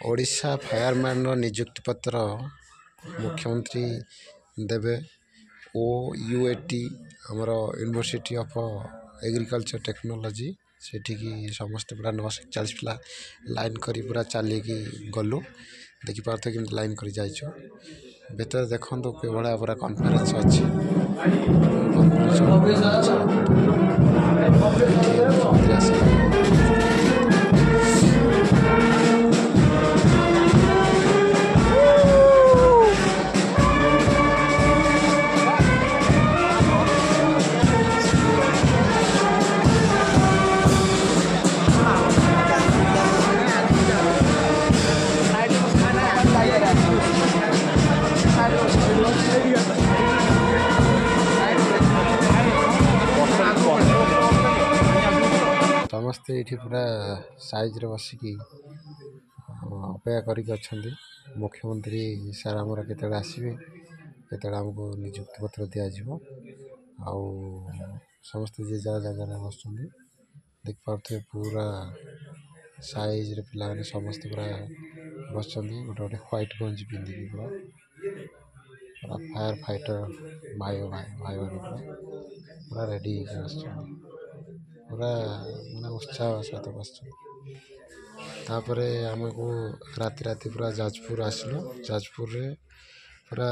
Odisha fireman नियुक्ति पत्र मुख्यमंत्री देवे OUAT आमर यूनिवर्सिटी ऑफ एग्रीकल्चर टेक्नोलॉजी सेठिकी समस्त पूरा 940 पिला लाइन करी पूरा चलिकी गलु देखिपारे कि लाइन कर जाइछु भीतर देखो कि भाया पूरा कॉन्फरेंस अच्छी समस्ते ये पूरा साइज रे बसिकी अपेक्षा कर मुख्यमंत्री सार आमर केत आसवे केत आमको नियुक्ति पत्र दिज्व आउ समस्ते जे जगह बस देखिपे पूरा साइज रे पिला समस्त पूरा बस गोटे गोटे व्हाइट गंजी पिंधिकी पूरा फायर फाइटर भाई भाई पूरा रेडी पूरा मैंने उत्साह सहित बस आमको राति राति पूरा जाजपुर आसलु जाजपुर रे पूरा